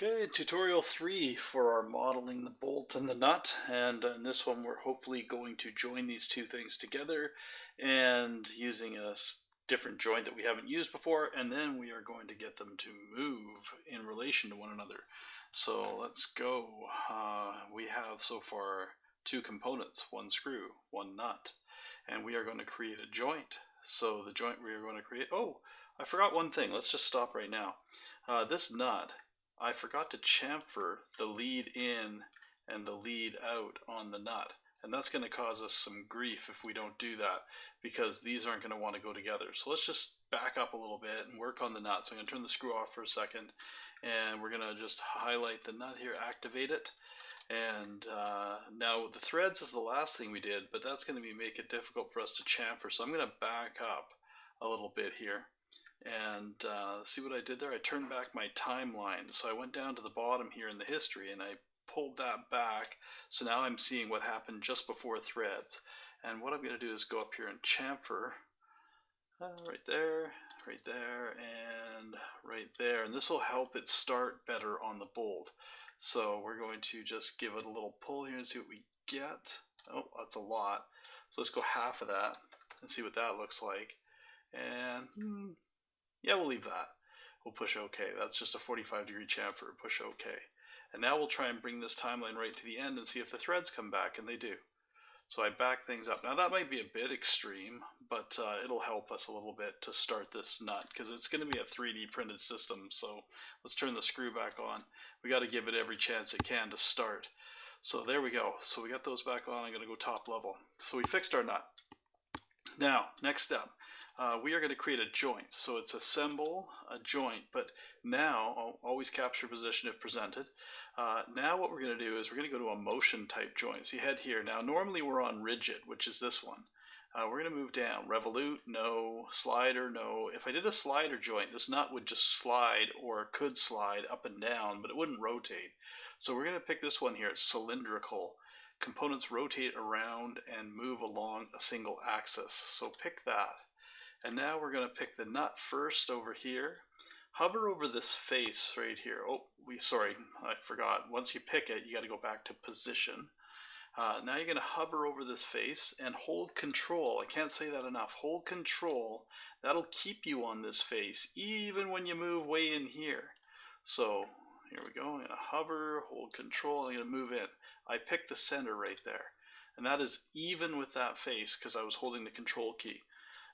Okay, tutorial 3 for our modeling the bolt and the nut, and in this one we're hopefully going to join these two things together and using a different joint that we haven't used before, and then we are going to get them to move in relation to one another. So let's go. We have so far two components, one screw, one nut, and we are going to create a joint. So the joint we are going to create, oh, I forgot one thing. Let's just stop right now. This nut, I forgot to chamfer the lead in and the lead out on the nut, and that's going to cause us some grief if we don't do that, because these aren't going to want to go together. So let's just back up a little bit and work on the nut. So I'm going to turn the screw off for a second, and we're going to just highlight the nut here, activate it. And now the threads is the last thing we did, but that's going to make it difficult for us to chamfer. So I'm going to back up a little bit here. And see what I did there? I turned back my timeline. So I went down to the bottom here in the history and I pulled that back. So now I'm seeing what happened just before threads. And what I'm going to do is go up here and chamfer right there, and right there. And this will help it start better on the bolt. So we're going to just give it a little pull here and see what we get. Oh, that's a lot. So let's go half of that and see what that looks like. And yeah, we'll leave that. We'll push OK. That's just a 45-degree chamfer. Push OK. And now we'll try and bring this timeline right to the end and see if the threads come back, and they do. So I back things up. Now that might be a bit extreme, but it'll help us a little bit to start this nut, because it's going to be a 3D printed system. So let's turn the screw back on. We got to give it every chance it can to start. So there we go. So we got those back on. I'm going to go top level. So we fixed our nut. Now, next step. We are going to create a joint. So it's assemble a joint, but now, I'll always capture position if presented. Now what we're going to do is we're going to go to a motion type joint. So you head here. Now normally we're on rigid, which is this one. We're going to move down. Revolute, no. Slider, no. If I did a slider joint, this nut would just slide, or could slide up and down, but it wouldn't rotate. So we're going to pick this one here. It's cylindrical. Components rotate around and move along a single axis. So pick that. And now we're going to pick the nut first over here. Hover over this face right here. Oh, sorry, I forgot. Once you pick it, you got to go back to position. Now you're going to hover over this face and hold control. I can't say that enough. Hold control. That'll keep you on this face, even when you move way in here. So here we go. I'm going to hover, hold control. I'm going to move in. I picked the center right there. And that is even with that face because I was holding the control key.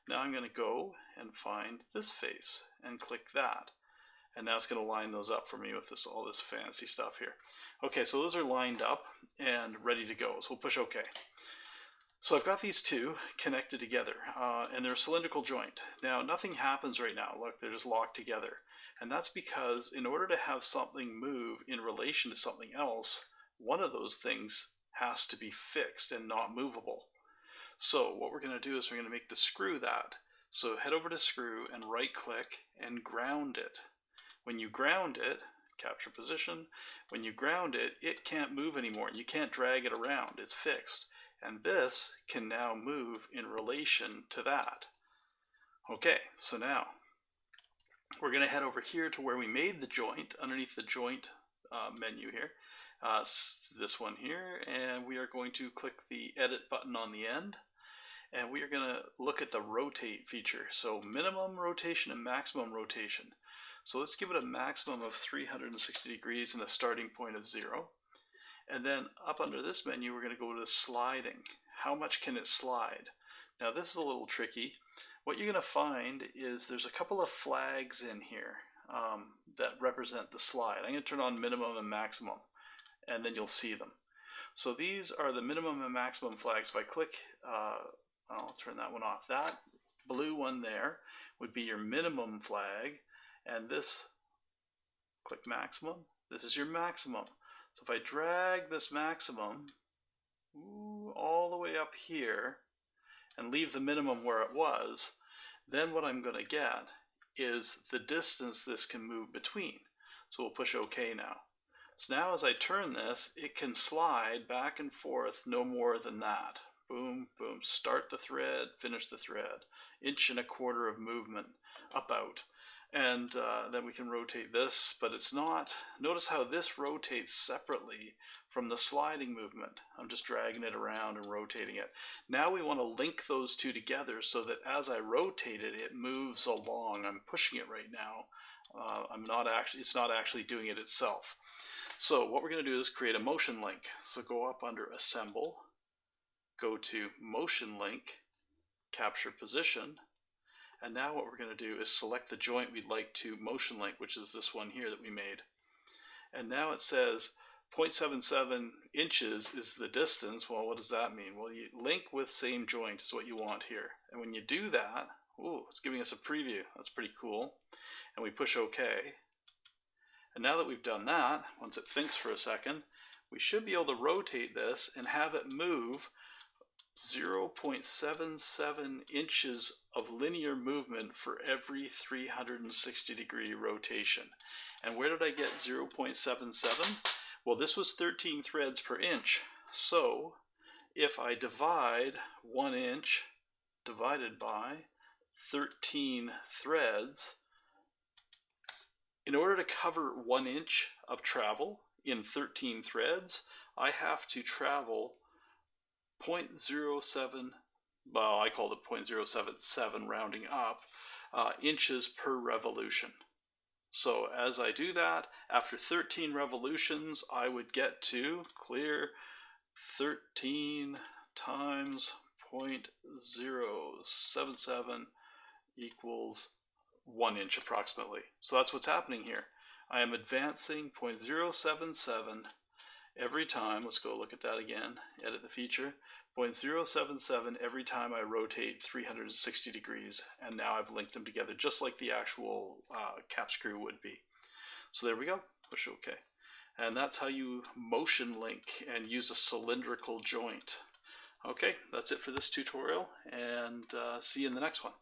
Now I'm going to go and find this face and click that. And now it's going to line those up for me with all this fancy stuff here. Okay, so those are lined up and ready to go. So we'll push OK. So I've got these two connected together, and they're a cylindrical joint. Now nothing happens right now. Look, they're just locked together. And that's because in order to have something move in relation to something else, one of those things has to be fixed and not movable. So what we're going to do is we're going to make the screw that. So head over to screw and right click and ground it. When you ground it, capture position, when you ground it, it can't move anymore. You can't drag it around. It's fixed. And this can now move in relation to that. Okay, so now we're going to head over here to where we made the joint, underneath the joint menu here. This one here, and we are going to click the edit button on the end. And we are going to look at the rotate feature. So minimum rotation and maximum rotation. So let's give it a maximum of 360 degrees and a starting point of 0. And then up under this menu, we're going to go to sliding. How much can it slide? Now this is a little tricky. What you're going to find is there's a couple of flags in here that represent the slide. I'm going to turn on minimum and maximum, and then you'll see them. So these are the minimum and maximum flags. If I click I'll turn that one off. That blue one there would be your minimum flag, and this, click maximum, this is your maximum. So if I drag this maximum all the way up here and leave the minimum where it was, then what I'm going to get is the distance this can move between. So we'll push OK now. So now as I turn this, it can slide back and forth no more than that. Boom, boom, start the thread, finish the thread. 1.25 inches of movement up out. And then we can rotate this, but it's not, notice how this rotates separately from the sliding movement. I'm just dragging it around and rotating it. Now we want to link those two together so that as I rotate it, it moves along. I'm pushing it right now. It's not actually doing it itself. So what we're going to do is create a motion link. So go up under Assemble, go to Motion Link, Capture Position, and now what we're going to do is select the joint we'd like to motion link, which is this one here that we made. And now it says 0.77 inches is the distance. Well, what does that mean? Well, you link with same joint is what you want here. And when you do that, ooh, it's giving us a preview. That's pretty cool. And we push OK. And now that we've done that, once it thinks for a second, we should be able to rotate this and have it move 0.77 inches of linear movement for every 360-degree rotation. And where did I get 0.77? Well, this was 13 threads per inch. So if I divide 1 inch divided by 13 threads, in order to cover 1 inch of travel in 13 threads, I have to travel 0.07, well, I called it 0.077 rounding up, inches per revolution. So as I do that, after 13 revolutions, I would get to clear 13 times 0.077 equals 1 inch approximately. So that's what's happening here. I am advancing 0.077 every time. Let's go look at that again, edit the feature. 0.077 every time I rotate 360 degrees, and now I've linked them together just like the actual cap screw would be. So there we go, push OK. And that's how you motion link and use a cylindrical joint. Okay, that's it for this tutorial, and see you in the next one.